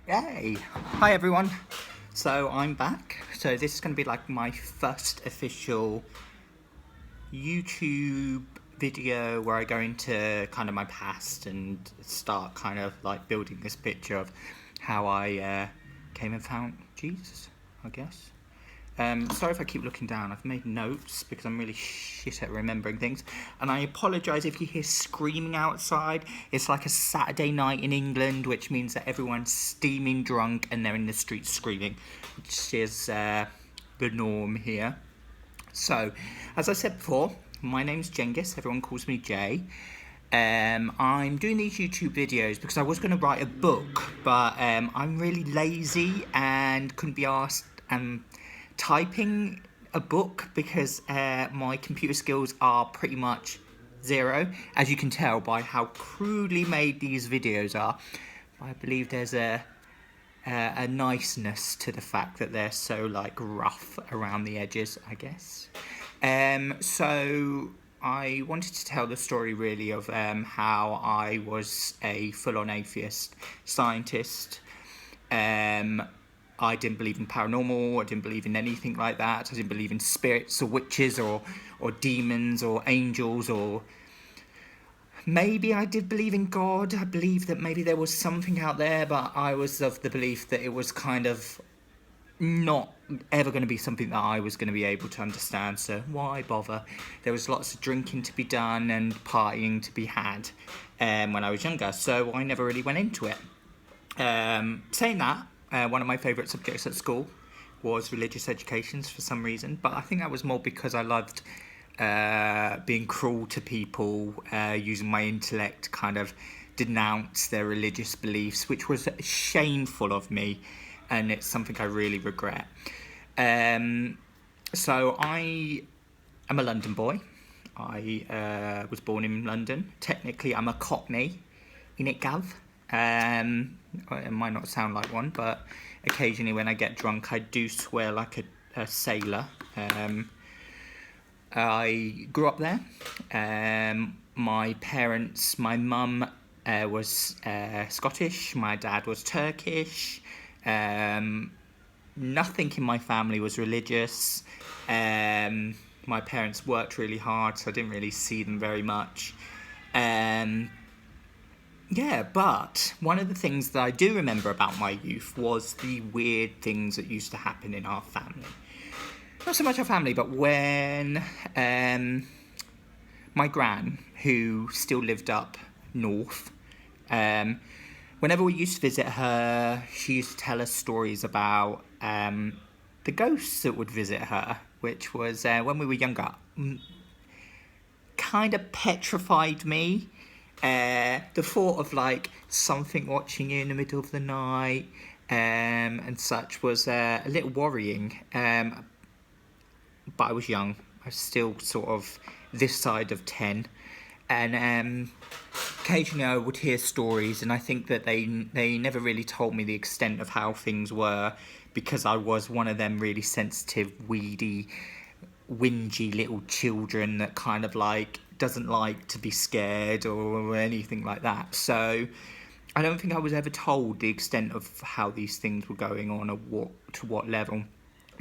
Yay! Hi everyone. So I'm back. So this is going to be like my first official YouTube video where I go into kind of my past and start kind of like building this picture of how I came and found Jesus, I guess. Sorry if I keep looking down. I've made notes because I'm really shit at remembering things. And I apologise if you hear screaming outside. It's like a Saturday night in England, which means that everyone's steaming drunk and they're in the streets screaming, which is the norm here. So, as I said before, my name's Genghis. Everyone calls me Jay. I'm doing these YouTube videos because I was going to write a book, but I'm really lazy and couldn't be asked typing a book because my computer skills are pretty much zero, as you can tell by how crudely made these videos are. I believe there's a niceness to the fact that they're so like rough around the edges, I guess. So I wanted to tell the story really of how I was a full-on atheist scientist. I didn't believe in paranormal, I didn't believe in anything like that. I didn't believe in spirits or witches or demons or angels, or maybe I did believe in God. I believed that maybe there was something out there, but I was of the belief that it was kind of not ever going to be something that I was going to be able to understand, so why bother? There was lots of drinking to be done and partying to be had when I was younger, so I never really went into it. Saying that, one of my favourite subjects at school was religious education for some reason, but I think that was more because I loved being cruel to people, using my intellect to kind of denounce their religious beliefs, which was shameful of me, and it's something I really regret. So I am a London boy. I was born in London. Technically, I'm a Cockney, innit, Gav? It might not sound like one, but occasionally when I get drunk, I do swear like a sailor. I grew up there. My parents, my mum was Scottish, my dad was Turkish. Nothing in my family was religious. My parents worked really hard, so I didn't really see them very much. Yeah, but one of the things that I do remember about my youth was the weird things that used to happen in our family. Not so much our family, but when my gran, who still lived up north, whenever we used to visit her, she used to tell us stories about the ghosts that would visit her, which was, when we were younger, kind of petrified me. The thought of like something watching you in the middle of the night and such was a little worrying, but I was young. I was still sort of this side of 10, and occasionally I would hear stories, and I think that they never really told me the extent of how things were, because I was one of them really sensitive, weedy, whingy little children that kind of like doesn't like to be scared or anything like that. So I don't think I was ever told the extent of how these things were going on or to what level.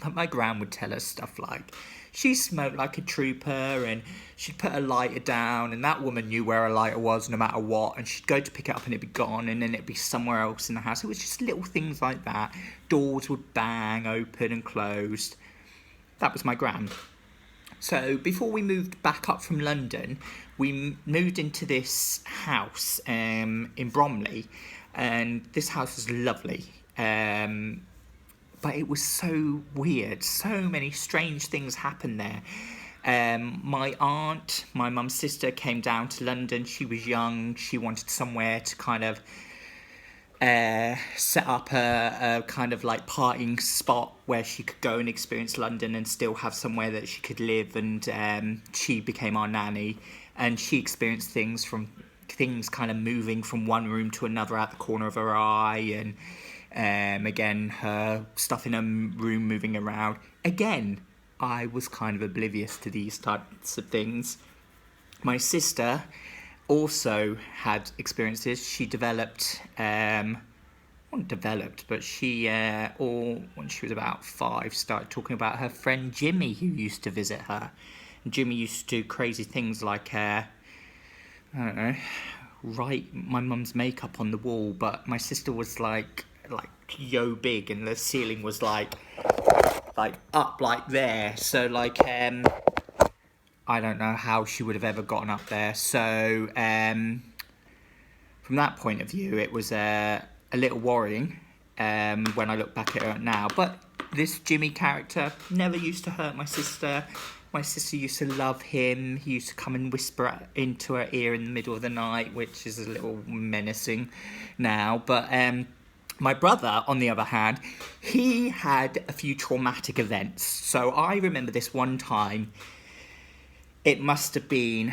But my gran would tell us stuff like she smoked like a trooper and she'd put a lighter down and that woman knew where a lighter was no matter what, and she'd go to pick it up and it'd be gone and then it'd be somewhere else in the house. It was just little things like that. Doors would bang open and closed. That was my gran. So before we moved back up from London, we moved into this house in Bromley, and this house was lovely. But it was so weird. So many strange things happened there. My aunt, my mum's sister, came down to London. She was young. She wanted somewhere to kind of set up a kind of like partying spot where she could go and experience London and still have somewhere that she could live, and she became our nanny, and she experienced things kind of moving from one room to another at the corner of her eye, and again her stuff in her room moving around. Again, I was kind of oblivious to these types of things. My sister also had experiences. She developed not developed, but she, or when she was about 5, started talking about her friend Jimmy who used to visit her. And Jimmy used to do crazy things like, I don't know, write my mum's makeup on the wall, but my sister was like yo big, and the ceiling was like up like there. So like, I don't know how she would have ever gotten up there. So from that point of view, it was a little worrying when I look back at it now. But this Jimmy character never used to hurt my sister. My sister used to love him. He used to come and whisper into her ear in the middle of the night, which is a little menacing now. But my brother, on the other hand, he had a few traumatic events. So I remember this one time. It must have been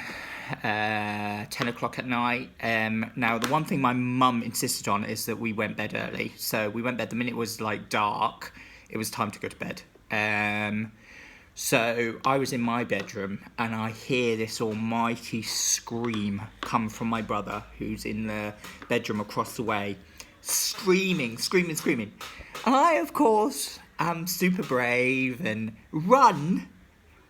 10 o'clock at night. Now, the one thing my mum insisted on is that we went bed early. So we went bed the minute it was like dark. It was time to go to bed. So I was in my bedroom and I hear this almighty scream come from my brother, who's in the bedroom across the way, screaming. And I, of course, am super brave and run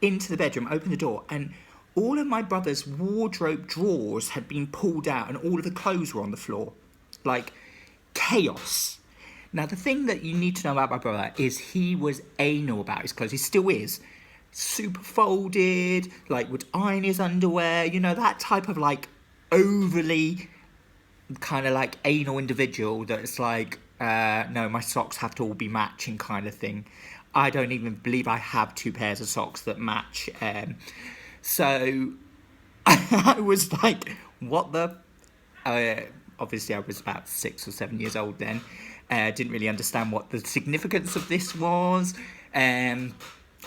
into the bedroom, open the door, and all of my brother's wardrobe drawers had been pulled out and all of the clothes were on the floor. Like, chaos. Now, the thing that you need to know about my brother is he was anal about his clothes. He still is. Super folded, like would iron his underwear, you know, that type of like overly kind of like anal individual that's like, no, my socks have to all be matching kind of thing. I don't even believe I have 2 pairs of socks that match. So I was like, what the... obviously, I was about 6 or 7 years old then. Didn't really understand what the significance of this was.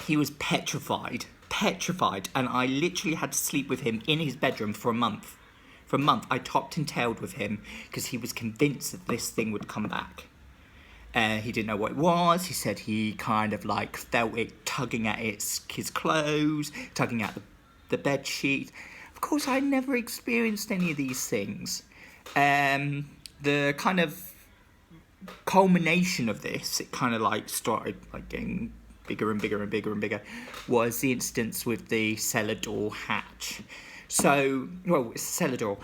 He was petrified. And I literally had to sleep with him in his bedroom for a month. For a month, I topped and tailed with him because he was convinced that this thing would come back. He didn't know what it was. He said he kind of like felt it tugging at his clothes, tugging at the bed sheet. Of course, I never experienced any of these things. The kind of culmination of this, it kind of like started like getting bigger and bigger, was the instance with the cellar door hatch. So, well, it's a cellar door.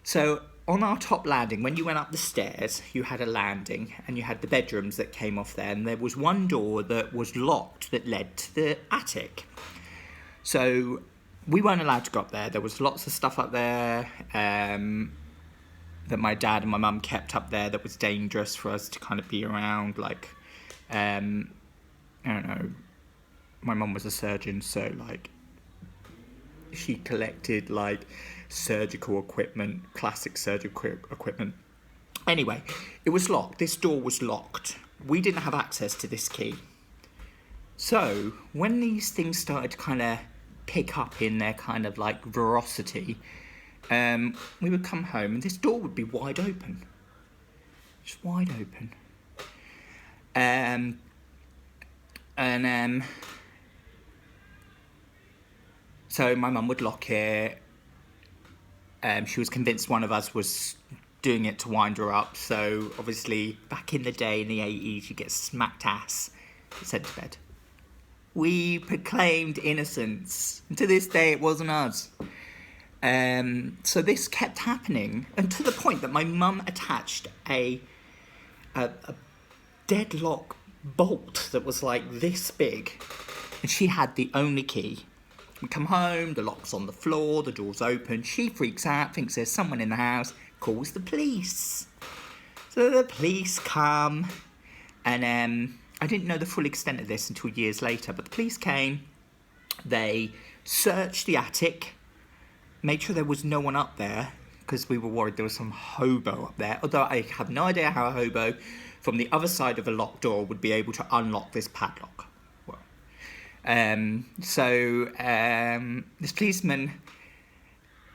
So on our top landing, when you went up the stairs, you had a landing and you had the bedrooms that came off there, and there was one door that was locked that led to the attic. So we weren't allowed to go up there. There was lots of stuff up there that my dad and my mum kept up there that was dangerous for us to kind of be around. Like, I don't know, my mum was a surgeon, so like she collected like surgical equipment, classic surgical equipment. Anyway, it was locked. This door was locked. We didn't have access to this key. So when these things started to kind of pick up in their kind of like veracity, we would come home and this door would be wide open. Just wide open. So my mum would lock it. She was convinced one of us was doing it to wind her up. So obviously, back in the day, in the 80s, you get smacked ass, sent to bed. We proclaimed innocence. And to this day, it wasn't us. So this kept happening, and to the point that my mum attached a deadlock bolt that was like this big, and she had the only key. We come home, the lock's on the floor, the door's open. She freaks out, thinks there's someone in the house, calls the police. So the police come, and I didn't know the full extent of this until years later, but the police came, they searched the attic, made sure there was no one up there, because we were worried there was some hobo up there, although I have no idea how a hobo from the other side of a locked door would be able to unlock this padlock. This policeman,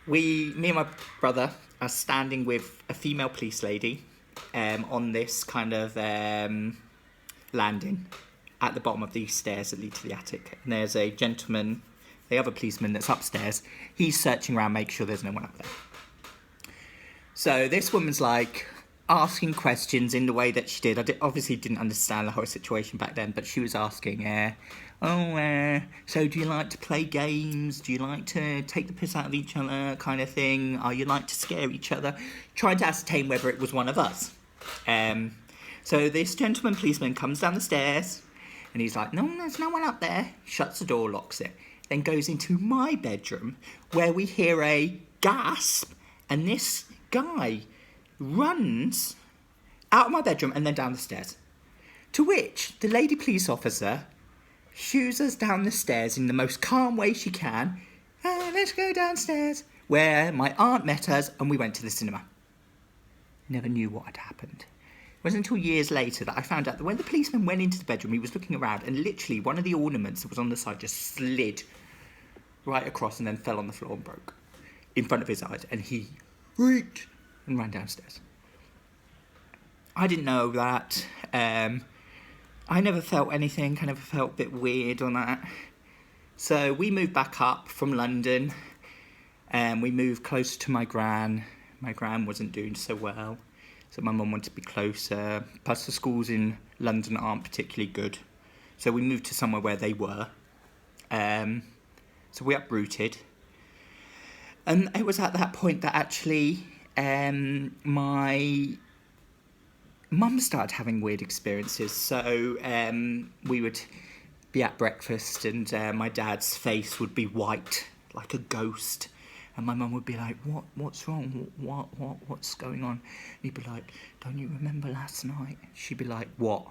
me and my brother are standing with a female police lady on this kind of landing at the bottom of these stairs that lead to the attic. And there's a gentleman, the other policeman that's upstairs. He's searching around, making sure there's no one up there. So this woman's like, asking questions in the way that she did. Obviously didn't understand the whole situation back then, but she was asking, so do you like to play games? Do you like to take the piss out of each other, kind of thing? Are you like to scare each other? Trying to ascertain whether it was one of us. So this gentleman policeman comes down the stairs, and he's like, no, there's no one up there. Shuts the door, locks it. Then goes into my bedroom, where we hear a gasp, and this guy runs out of my bedroom and then down the stairs. To which the lady police officer shoos us down the stairs in the most calm way she can. Let's go downstairs. Where my aunt met us and we went to the cinema. Never knew what had happened. It wasn't until years later that I found out that when the policeman went into the bedroom, he was looking around and literally one of the ornaments that was on the side just slid right across and then fell on the floor and broke in front of his eyes. And he freaked and ran downstairs. I didn't know that. I never felt anything. I never felt a bit weird on that. So we moved back up from London, and we moved closer to my gran. My gran wasn't doing so well, so my mum wanted to be closer. Plus the schools in London aren't particularly good, so we moved to somewhere where they were. So we uprooted, and it was at that point that actually my mum started having weird experiences. So we would be at breakfast and my dad's face would be white like a ghost, and my mum would be like, what's wrong, what's going on? And he'd be like, don't you remember last night? She'd be like, what?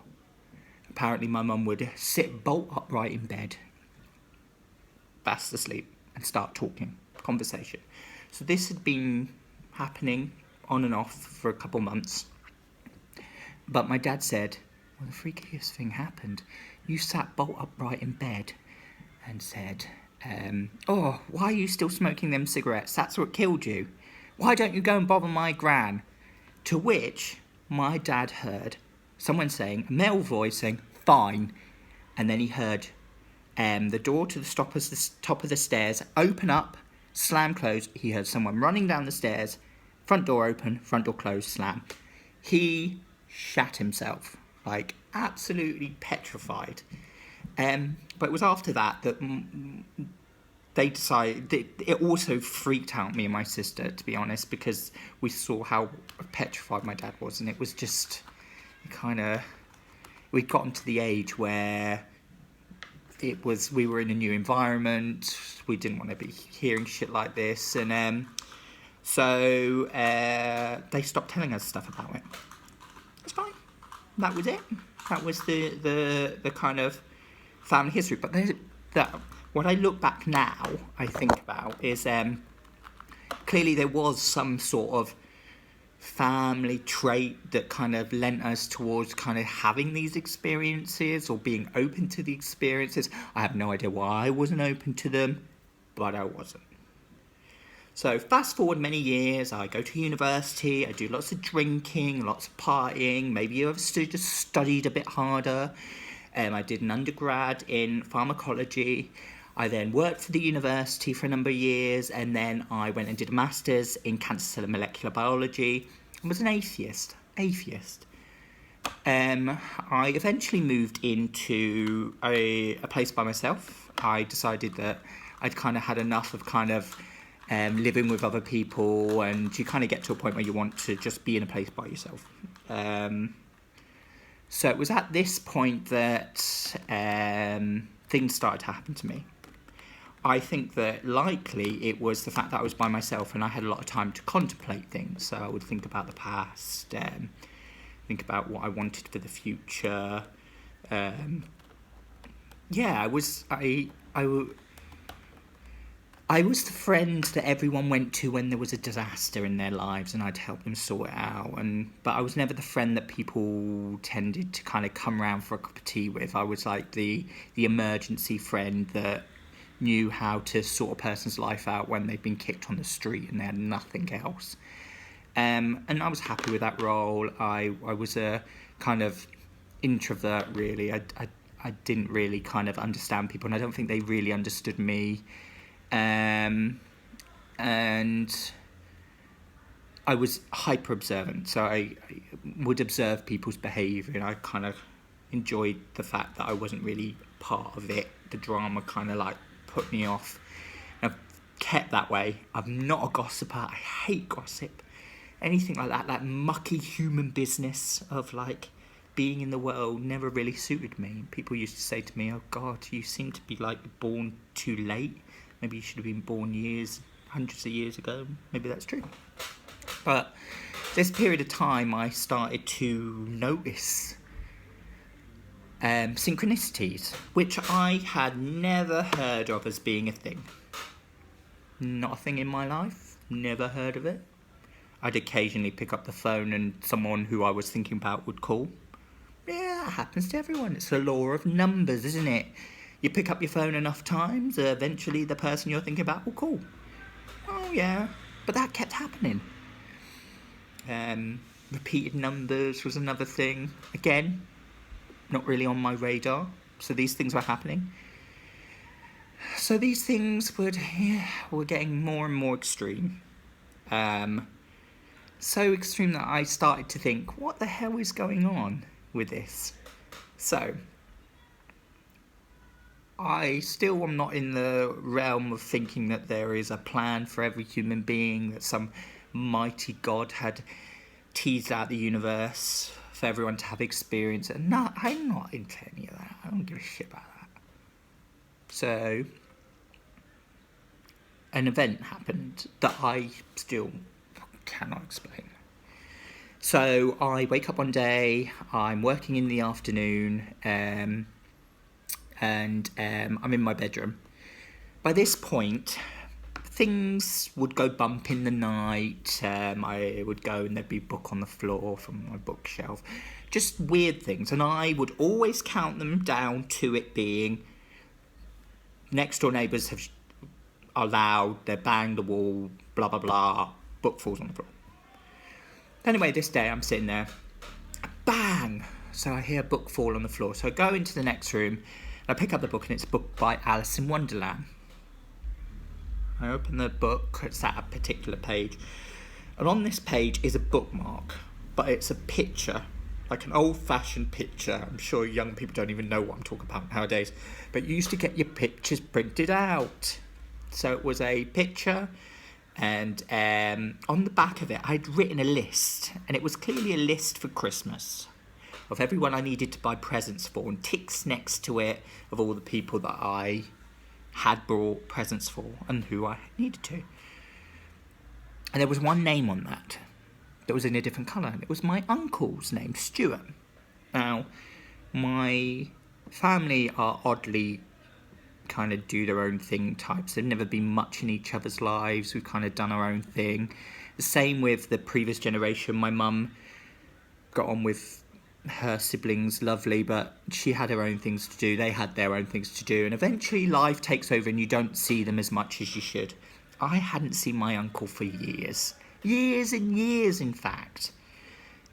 Apparently my mum would sit bolt upright in bed, fast asleep, and start talking, conversation. So this had been happening on and off for a couple months. But my dad said, well, the freakiest thing happened. You sat bolt upright in bed and said, why are you still smoking them cigarettes? That's what killed you. Why don't you go and bother my gran? To which my dad heard someone saying, a male voice saying, fine. And then he heard the door to the top of the stairs open up, slam close. He heard someone running down the stairs, front door open, front door closed, slam. He shat himself, like absolutely petrified. But it was after that they decided, it also freaked out me and my sister, to be honest, because we saw how petrified my dad was, and it was just we'd gotten to the age where we were in a new environment, we didn't want to be hearing shit like this, and so they stopped telling us stuff about it. It's fine. That was it. That was the kind of family history. But what I look back now, I think about is clearly there was some sort of family trait that kind of lent us towards kind of having these experiences or being open to the experiences. I have no idea why I wasn't open to them, but I wasn't. So fast forward many years, I go to university, I do lots of drinking, lots of partying, maybe I've just studied a bit harder. I did an undergrad in pharmacology. I then worked for the university for a number of years, and then I went and did a master's in cancer cell and molecular biology, and was an atheist. I eventually moved into a place by myself. I decided that I'd kind of had enough of living with other people, and you kind of get to a point where you want to just be in a place by yourself. So it was at this point that things started to happen to me. I think that likely it was the fact that I was by myself and I had a lot of time to contemplate things. So I would think about the past, think about what I wanted for the future. I was the friend that everyone went to when there was a disaster in their lives, and I'd help them sort it out. But I was never the friend that people tended to kind of come round for a cup of tea with. I was like the emergency friend that knew how to sort a person's life out when they'd been kicked on the street and they had nothing else. And I was happy with that role. I was a kind of introvert, really. I didn't really kind of understand people, and I don't think they really understood me. And I was hyper observant, so I would observe people's behaviour, and I kind of enjoyed the fact that I wasn't really part of it. The drama kind of like put me off. And I've kept that way. I'm not a gossiper. I hate gossip. Anything like that, mucky human business of like being in the world never really suited me. People used to say to me, "Oh God, you seem to be like born too late. Maybe you should have been born hundreds of years ago." Maybe that's true. But this period of time, I started to notice synchronicities, which I had never heard of as being a thing. Not a thing in my life. Never heard of it. I'd occasionally pick up the phone and someone who I was thinking about would call. Yeah, that happens to everyone. It's the law of numbers, isn't it? You pick up your phone enough times, eventually the person you're thinking about will call. Oh yeah, but that kept happening. Repeated numbers was another thing. Again, not really on my radar. So these things were happening. So these things were getting more and more extreme. So extreme that I started to think, what the hell is going on with this? So I still am not in the realm of thinking that there is a plan for every human being, that some mighty God had teased out the universe for everyone to have experience. And no, I'm not into any of that. I don't give a shit about that. So an event happened that I still cannot explain. So I wake up one day, I'm working in the afternoon, and I'm in my bedroom. By this point, things would go bump in the night. I would go and there'd be a book on the floor from my bookshelf. Just weird things. And I would always count them down to it being next door neighbours are loud, they bang the wall, blah, blah, blah, book falls on the floor. Anyway, this day I'm sitting there, bang! So I hear a book fall on the floor. So I go into the next room, and I pick up the book, and it's a book by Alice in Wonderland. I open the book, it's at a particular page, and on this page is a bookmark, but it's a picture, like an old-fashioned picture. I'm sure young people don't even know what I'm talking about nowadays, but you used to get your pictures printed out. So it was a picture, and on the back of it, I'd written a list, and it was clearly a list for Christmas of everyone I needed to buy presents for, and ticks next to it of all the people that I had brought presents for and who I needed to. And there was one name on that was in a different colour, and it was my uncle's name, Stuart. Now, my family are oddly kind of do their own thing types. They've never been much in each other's lives. We've kind of done our own thing. The same with the previous generation. My mum got on with her siblings lovely, but she had her own things to do. They had their own things to do, and eventually life takes over and you don't see them as much as you should. I hadn't seen my uncle for years and years, in fact.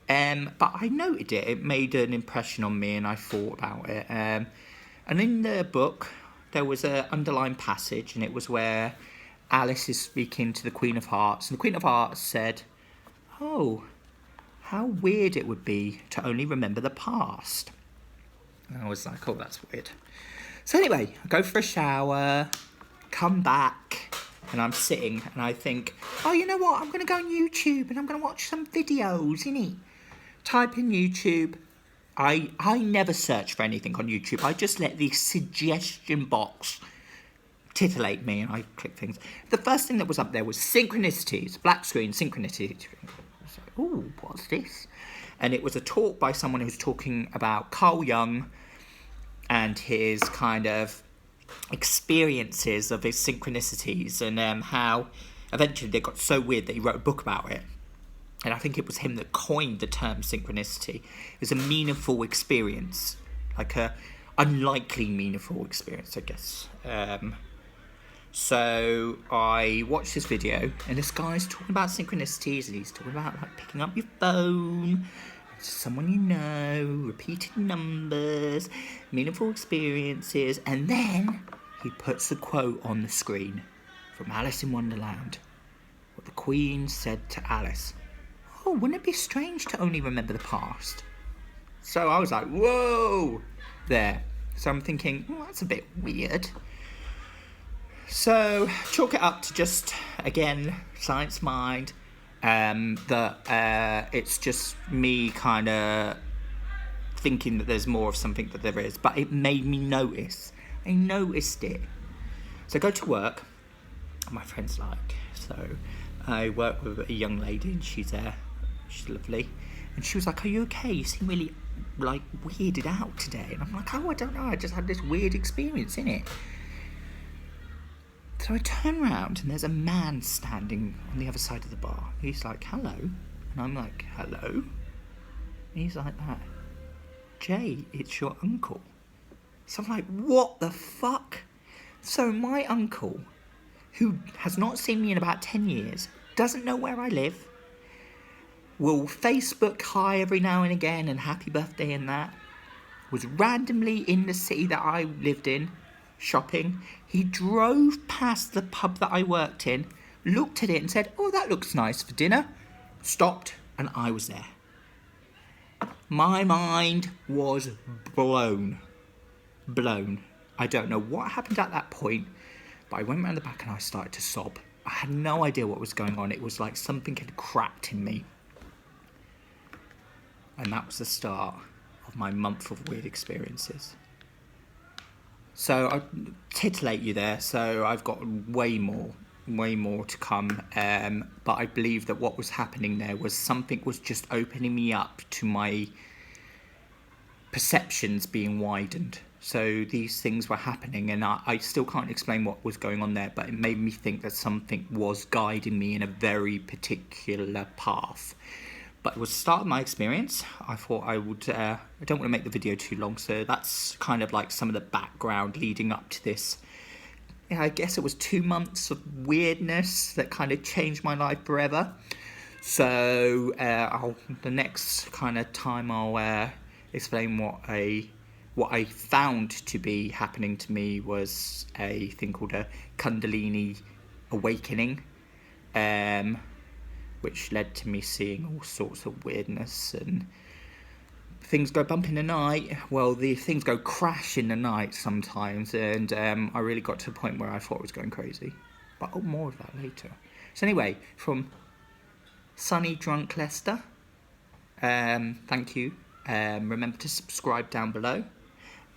But I noted it. It made an impression on me, and I thought about it. And in the book, there was an underlined passage, and it was where Alice is speaking to the Queen of Hearts, and the Queen of Hearts said, "Oh, how weird it would be to only remember the past." And I was like, oh, that's weird. So anyway, I go for a shower, come back, and I'm sitting, and I think, oh, you know what? I'm going to go on YouTube, and I'm going to watch some videos, innit? Type in YouTube. I never search for anything on YouTube. I just let the suggestion box titillate me, and I click things. The first thing that was up there was synchronicities, black screen, synchronicities. I was like, ooh, what's this? And it was a talk by someone who was talking about Carl Jung and his kind of experiences of his synchronicities, and how eventually they got so weird that he wrote a book about it. And I think it was him that coined the term synchronicity. It was a meaningful experience, like a unlikely meaningful experience, I guess. So I watched this video, and this guy's talking about synchronicities, and he's talking about like picking up your phone, someone you know, repeated numbers, meaningful experiences, and then he puts a quote on the screen from Alice in Wonderland. What the Queen said to Alice. oh, wouldn't it be strange to only remember the past? So I was like, whoa, there. So I'm thinking, well, that's a bit weird. So chalk it up to just, again, science mind, that it's just me kind of thinking that there's more of something that there is. But it made me notice. I noticed it. So I go to work, and my friend's like, so I work with a young lady, and she's lovely. And she was like, are you okay? You seem really, like, weirded out today. And I'm like, oh, I don't know. I just had this weird experience, innit? So I turn around, and there's a man standing on the other side of the bar. He's like, hello. And I'm like, hello? And he's like that. Jay, it's your uncle. So I'm like, what the fuck? So my uncle, who has not seen me in about 10 years, doesn't know where I live, will Facebook hi every now and again and happy birthday and that, was randomly in the city that I lived in, shopping. He drove past the pub that I worked in, looked at it and said, oh, that looks nice for dinner, stopped, and I was there. My mind was blown. I don't know what happened at that point, but I went around the back and I started to sob. I had no idea what was going on. It was like something had cracked in me. And that was the start of my month of weird experiences. So I'll titillate you there. So I've got way more to come. But I believe that what was happening there was something was just opening me up to my perceptions being widened. So these things were happening, and I still can't explain what was going on there, but it made me think that something was guiding me in a very particular path. But it was the start of my experience. I thought I would, I don't want to make the video too long, so that's kind of like some of the background leading up to this. Yeah, I guess it was 2 months of weirdness that kind of changed my life forever. So the next kind of time I'll explain what I found to be happening to me was a thing called a Kundalini awakening, which led to me seeing all sorts of weirdness, and things go bump in the night. Well, the things go crash in the night sometimes, and I really got to the point where I thought it was going crazy. But more of that later. So anyway, from Sunny Drunk Leicester, thank you. Remember to subscribe down below,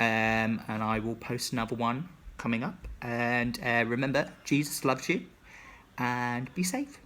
and I will post another one coming up. And remember, Jesus loves you, and be safe.